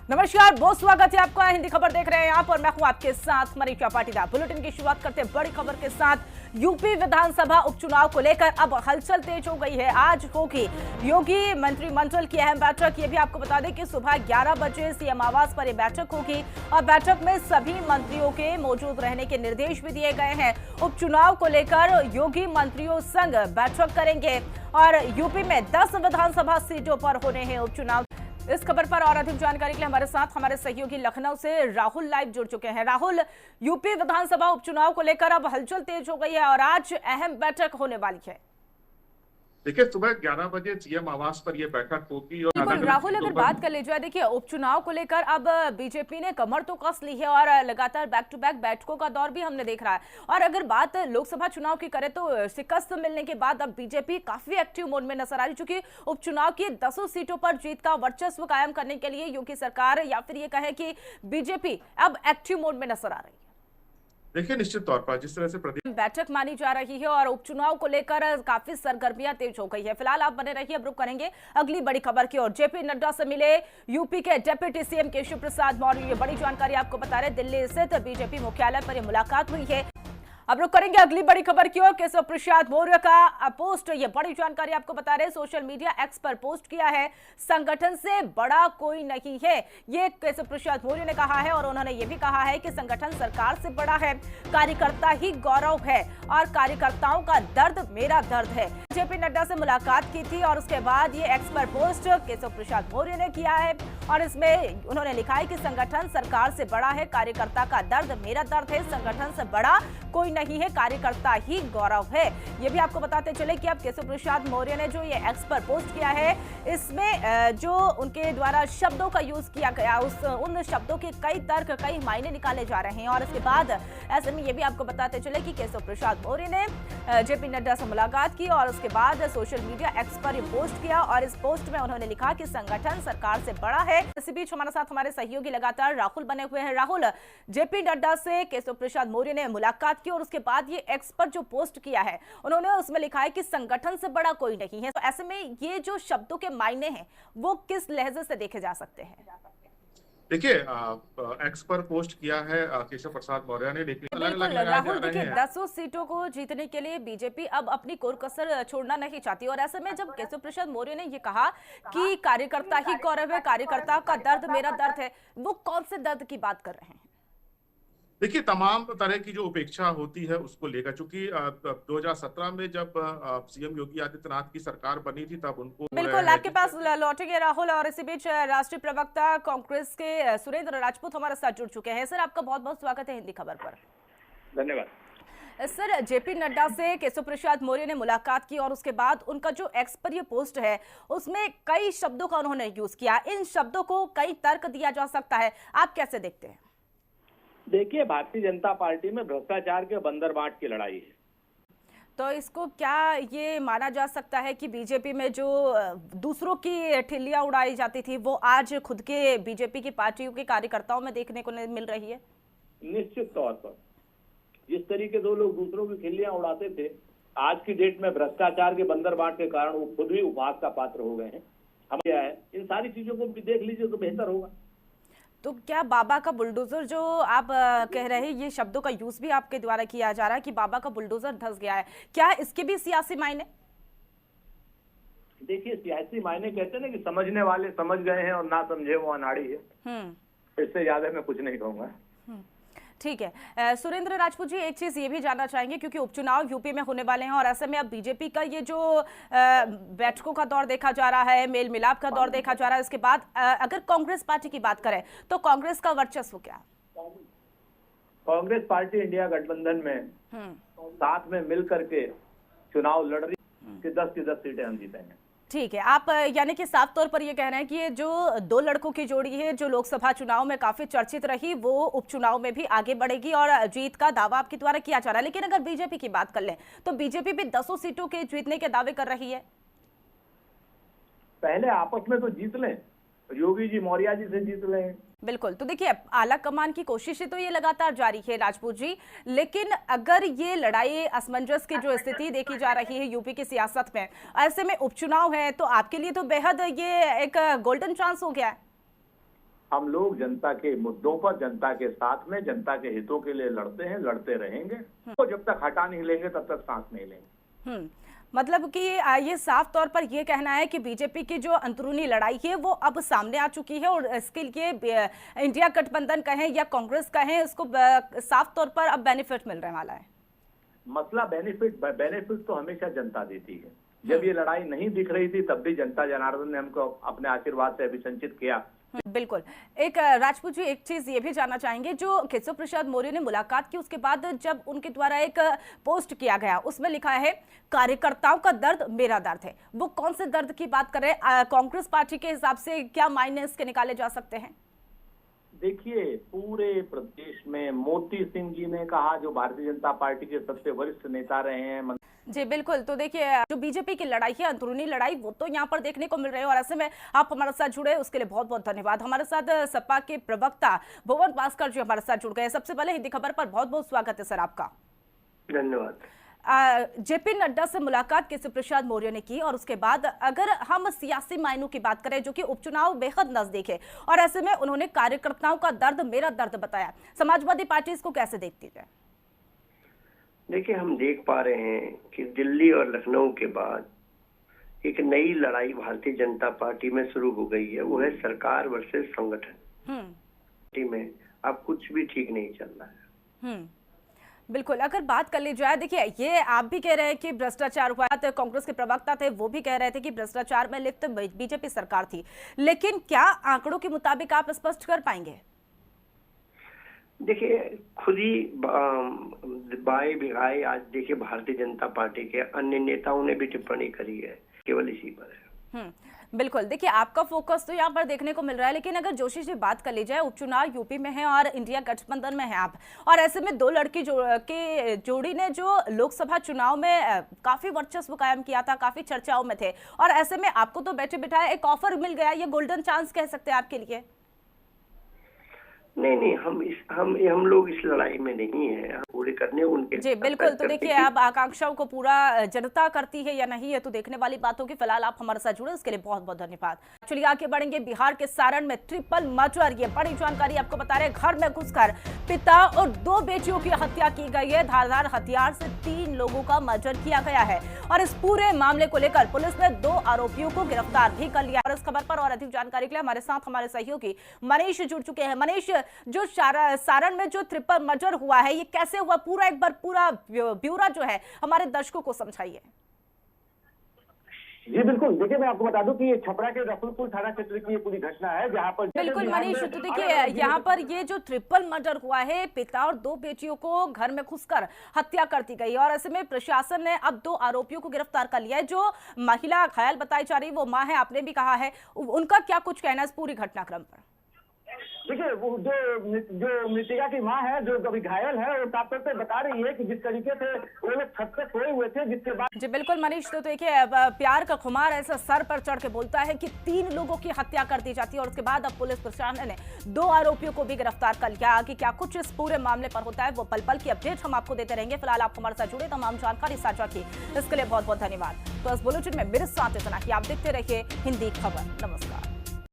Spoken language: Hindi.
नमस्कार, बहुत स्वागत है आपका। हिंदी खबर देख रहे हैं आप और मैं हूं आपके साथ मनीषा पाटीदार। बुलेटिन की शुरुआत करते हैं बड़ी खबर के साथ। यूपी विधानसभा उपचुनाव को लेकर अब हलचल तेज हो गई है। आज होगी योगी मंत्रिमंडल की अहम बैठक। ये भी आपको बता दें कि सुबह 11 बजे सीएम आवास पर यह बैठक होगी और बैठक में सभी मंत्रियों के मौजूद रहने के निर्देश भी दिए गए हैं। उपचुनाव को लेकर योगी मंत्रियों संग बैठक करेंगे और यूपी में 10 विधानसभा सीटों पर होने हैं उपचुनाव। इस खबर पर और अधिक जानकारी के लिए हमारे साथ हमारे सहयोगी लखनऊ से राहुल लाइव जुड़ चुके हैं। राहुल, यूपी विधानसभा उपचुनाव को लेकर अब हलचल तेज हो गई है और आज अहम बैठक होने वाली है। देखिए, सुबह 11 बजे सीएम आवास पर यह बैठक होगी। और राहुल, अगर बात कर ली जाए, देखिए उपचुनाव को लेकर अब बीजेपी ने कमर तो कस ली है और लगातार बैक टू बैक बैठकों का दौर भी हमने देख रहा है। और अगर बात लोकसभा चुनाव की करें तो शिकस्त मिलने के बाद अब बीजेपी काफी एक्टिव मोड में नजर आ रही, चूंकि उपचुनाव की 10 सीटों पर जीत का वर्चस्व कायम करने के लिए योगी सरकार या फिर ये कहे कि बीजेपी अब एक्टिव मोड में नजर आ रही है। देखिए, निश्चित तौर पर जिस तरह से प्रदेश बैठक मानी जा रही है और उपचुनाव को लेकर काफी सरगर्मियां तेज हो गई है। फिलहाल आप बने रहिए, अब रुक करेंगे अगली बड़ी खबर की ओर। जेपी नड्डा से मिले यूपी के डिप्टी सीएम केशव प्रसाद मौर्य। ये बड़ी जानकारी आपको बता रहे, दिल्ली स्थित बीजेपी मुख्यालय पर यह मुलाकात हुई है। अब रुक करेंगे अगली बड़ी खबर की ओर। केशव प्रसाद मौर्य का पोस्ट, ये बड़ी जानकारी आपको बता रहे, सोशल मीडिया एक्स पर पोस्ट किया है। संगठन से बड़ा कोई नहीं है, ये केशव प्रसाद मौर्य ने कहा है और उन्होंने ये भी कहा है कि संगठन सरकार से बड़ा है, कार्यकर्ता ही गौरव है और कार्यकर्ताओं का दर्द मेरा दर्द है। जेपी नड्डा से मुलाकात की थी और उसके बाद ये एक्स पर पोस्ट केशव प्रसाद मौर्य ने किया है और इसमें उन्होंने लिखा है कि संगठन सरकार से बड़ा है, कार्यकर्ता का दर्द मेरा दर्द है, संगठन से बड़ा कोई नहीं है, कार्यकर्ता ही गौरव है। ये भी आपको बताते चले कि अब केशव प्रसाद मौर्य ने जो ये एक्स पर पोस्ट किया है, इसमें जो उनके द्वारा शब्दों का यूज किया गया, उन शब्दों के कई तर्क, कई मायने निकाले जा रहे हैं। और इसके बाद ऐसे में ये भी आपको बताते चले कि केशव प्रसाद मौर्य ने जेपी नड्डा से मुलाकात की और उसके बाद सोशल मीडिया एक्स पर पोस्ट किया और इस पोस्ट में उन्होंने लिखा कि संगठन सरकार से बड़ा है। इसी बीच हमारे साथ हमारे सहयोगी लगातार राहुल बने हुए हैं। राहुल, जेपी नड्डा से केशव प्रसाद मौर्य ने मुलाकात की और उसके बाद ये एक्स पर जो पोस्ट किया है, उन्होंने उसमें लिखा है कि संगठन से बड़ा कोई नहीं है। तो ऐसे में ये जो शब्दों के मायने हैं वो किस लहजे से देखे जा सकते हैं? देखिए, एक्स पर पोस्ट किया है केशव प्रसाद मौर्य ने, लेकिन राहुल देखिए, 10 सीटों को जीतने के लिए बीजेपी अब अपनी कोर कसर छोड़ना नहीं चाहती और ऐसे में जब केशव प्रसाद मौर्य ने ये कहा कि कार्यकर्ता ही गौरव है, कार्यकर्ता का दर्द मेरा दर्द है, वो कौन से दर्द की बात कर रहे हैं? देखिए, तमाम तरह की जो उपेक्षा होती है उसको लेकर, चूंकि 2017 में जब सीएम योगी आदित्यनाथ की सरकार बनी थी तब उनको बिल्कुल आपके पास लौटेंगे राहुल। और इसी बीच राष्ट्रीय प्रवक्ता कांग्रेस के सुरेंद्र राजपूत हमारे साथ जुड़ चुके हैं। सर, आपका बहुत बहुत स्वागत है हिंदी खबर पर। धन्यवाद। सर, जेपी नड्डा से केशव प्रसाद मौर्य ने मुलाकात की और उसके बाद उनका जो एक्स पर ये पोस्ट है उसमें कई शब्दों का उन्होंने यूज किया। इन शब्दों को कई तर्क दिया जा सकता है, आप कैसे देखते हैं? देखिए, भारतीय जनता पार्टी में भ्रष्टाचार के बंदरबाट की लड़ाई है। तो इसको क्या ये माना जा सकता है कि बीजेपी में जो दूसरों की ठिल्लियां उड़ाई जाती थी वो आज खुद के बीजेपी की पार्टियों के कार्यकर्ताओं में देखने को मिल रही है? निश्चित तौर पर जिस तरीके से लोग दूसरों की खिल्लियां उड़ाते थे, आज की डेट में भ्रष्टाचार के बंदरबाट के कारण वो खुद भी उपहास का पात्र हो गए हैं। हम क्या है, इन सारी चीजों को भी देख लीजिए तो बेहतर होगा। तो क्या बाबा का बुलडोजर जो आप कह रहे हैं, ये शब्दों का यूज भी आपके द्वारा किया जा रहा है कि बाबा का बुलडोजर धंस गया है, क्या इसके भी सियासी मायने? देखिए, सियासी मायने कहते हैं ना कि समझने वाले समझ गए हैं और ना समझे वो अनाड़ी है। इससे ज्यादा मैं कुछ नहीं कहूंगा। ठीक है। सुरेंद्र राजपूत जी, एक चीज ये भी जानना चाहेंगे क्योंकि उपचुनाव यूपी में होने वाले हैं और ऐसे में अब बीजेपी का ये जो बैठकों का दौर देखा जा रहा है, मेल मिलाप का दौर देखा जा रहा है, इसके बाद अगर कांग्रेस पार्टी की बात करें तो कांग्रेस का वर्चस्व क्या? कांग्रेस पार्टी इंडिया गठबंधन में साथ में मिल करके चुनाव लड़ रही कि 10 की 10 सीटें हम जीतेंगे। ठीक है, आप यानी कि साफ तौर पर ये कह रहे हैं कि ये जो दो लड़कों की जोड़ी है जो लोकसभा चुनाव में काफी चर्चित रही, वो उपचुनाव में भी आगे बढ़ेगी और जीत का दावा आपके द्वारा किया जा रहा है। लेकिन अगर बीजेपी की बात कर लें तो बीजेपी भी 10 सीटों के जीतने के दावे कर रही है। पहले आपस में तो जीत लें, योगी जी मौर्य जी से जीत लें। बिल्कुल, तो देखिए आला कमान की कोशिशें तो ये लगातार जारी है राजपूत जी, लेकिन अगर ये लड़ाई असमंजस की जो स्थिति देखी जा रही है यूपी की सियासत में, ऐसे में उपचुनाव है तो आपके लिए तो बेहद ये एक गोल्डन चांस हो गया है। हम लोग जनता के मुद्दों पर, जनता के साथ में, जनता के हितों के लिए लड़ते हैं, लड़ते रहेंगे। तो जब तक हटा नहीं लेंगे तब तक सांस नहीं लेंगे। मतलब कि ये साफ तौर पर ये कहना है कि बीजेपी की जो अंदरूनी लड़ाई है वो अब सामने आ चुकी है और इसके लिए इंडिया गठबंधन कहें या कांग्रेस कहें, इसको साफ तौर पर अब बेनिफिट मिलने वाला है। मसला बेनिफिट तो हमेशा जनता देती है। जब ये लड़ाई नहीं दिख रही थी तब भी जनता जनार्दन ने हमको अपने आशीर्वाद से अभिसंचित किया। बिल्कुल। एक राजपूत जी, एक चीज ये भी जानना चाहेंगे, जो केशव प्रसाद मौर्य ने मुलाकात की उसके बाद जब उनके द्वारा एक पोस्ट किया गया उसमें लिखा है कार्यकर्ताओं का दर्द मेरा दर्द है, वो कौन से दर्द की बात कर रहे हैं? कांग्रेस पार्टी के हिसाब से क्या मायने इसके निकाले जा सकते हैं? देखिए, पूरे प्रदेश में मोती सिंह जी ने कहा, जो भारतीय जनता पार्टी के सबसे वरिष्ठ नेता रहे हैं। जी बिल्कुल। तो देखिए, जो बीजेपी की लड़ाई है, अंदरूनी लड़ाई, वो तो यहाँ पर देखने को मिल रही है और ऐसे में आप हमारे साथ जुड़े उसके लिए बहुत बहुत धन्यवाद। हमारे साथ सपा के प्रवक्ता भुवन भास्कर जी हमारे साथ जुड़ गए। सबसे पहले हिंदी खबर पर बहुत बहुत स्वागत है सर आपका। धन्यवाद। जेपी नड्डा से मुलाकात केशव प्रसाद मौर्य ने की और उसके बाद अगर हम सियासी मायनों की बात करें, जो कि उपचुनाव बेहद नजदीक है और ऐसे में उन्होंने कार्यकर्ताओं का दर्द मेरा दर्द बताया, समाजवादी पार्टी इसको कैसे देखती है? देखिए, हम देख पा रहे हैं कि दिल्ली और लखनऊ के बाद एक नई लड़ाई भारतीय जनता पार्टी में शुरू हो गई है। वो है सरकार वर्सेस संगठन। पार्टी में अब कुछ भी ठीक नहीं चल रहा है। बिल्कुल। अगर बात कर ली जाए, देखिए ये आप भी कह रहे हैं कि भ्रष्टाचार हुआ, तो कांग्रेस के प्रवक्ता थे वो भी कह रहे थे कि भ्रष्टाचार में लिप्त बीजेपी सरकार थी, लेकिन क्या आंकड़ों के मुताबिक आप स्पष्ट कर पाएंगे? देखिए, खुद ही बाए बिगाए आज देखिए भारतीय जनता पार्टी के अन्य नेताओं ने भी टिप्पणी करी है, केवल इसी पर है। बिल्कुल। देखिए, आपका फोकस तो यहाँ पर देखने को मिल रहा है, लेकिन अगर जोशी जी बात कर ली जाए, उपचुनाव यूपी में है और इंडिया गठबंधन में है आप, और ऐसे में दो लड़की के जोड़ी ने जो लोकसभा चुनाव में काफी वर्चस्व कायम किया था, काफी चर्चाओं में थे, और ऐसे में आपको तो बैठे बिठाए एक ऑफर मिल गया, ये गोल्डन चांस कह सकते हैं आपके लिए? नहीं, हम लोग इस लड़ाई में नहीं है, हम पूरे करने उनके। जी बिल्कुल। तो देखिए, अब आकांक्षाओं को पूरा जनता करती है या नहीं, है तो देखने वाली बातों की। फिलहाल आप हमारे साथ जुड़े उसके लिए बहुत बहुत धन्यवाद। चलिए आगे बढ़ेंगे। बिहार के सारण में ट्रिपल मर्डर, ये बड़ी जानकारी आपको बता रहे हैं। घर में घुसकर पिता और 2 बेटियों की हत्या की गई है। धारदार हथियार से 3 लोगों का मर्डर किया गया है और इस पूरे मामले को लेकर पुलिस ने 2 आरोपियों को गिरफ्तार भी कर लिया। और इस खबर पर और अधिक जानकारी के लिए हमारे साथ हमारे सहयोगी मनीष जुड़ चुके हैं। मनीष, जो सारण में जो ट्रिपल मर्डर हुआ है, ये कैसे हुआ, पूरा एक बार पूरा ब्यौरा जो है हमारे दर्शकों को समझाइए। जी बिल्कुल। देखिए, मैं आपको बता दूं कि ये छपरा के रसूलपुर थाना क्षेत्र की ये पूरी घटना है, जहां पर बिल्कुल मनीष, तो देखिए यहाँ पर ये जो ट्रिपल मर्डर हुआ है, पिता और 2 बेटियों को घर में घुसकर हत्या कर दी गई और ऐसे में प्रशासन ने अब 2 आरोपियों को गिरफ्तार कर लिया है। जो महिला घायल बताई जा रही है वो मां है, आपने भी कहा है, उनका क्या कुछ कहना है इस पूरी घटनाक्रम पर? देखिए, वो जो मृतिका की मां है, जो अभी घायल है, वो साफ तौर पे बता रही है कि जिस तरीके से वो लोग छत पे सोए हुए थे, जिसके बाद। जी बिल्कुल मनीष, तो देखिए प्यार का खुमार ऐसा सर पर चढ़ के बोलता है कि 3 लोगों की हत्या कर दी जाती है और उसके बाद अब पुलिस प्रशासन ने 2 आरोपियों को भी गिरफ्तार कर लिया। आगे क्या कुछ इस पूरे मामले पर होता है, वो पल पल की अपडेट हम आपको देते रहेंगे। फिलहाल आप हमारे साथ जुड़े, तमाम जानकारी साझा की, इसके लिए बहुत बहुत धन्यवाद। तो इस बुलेटिन में मेरे साथ इतना ही। आप देखते रहिए हिंदी खबर। नमस्कार।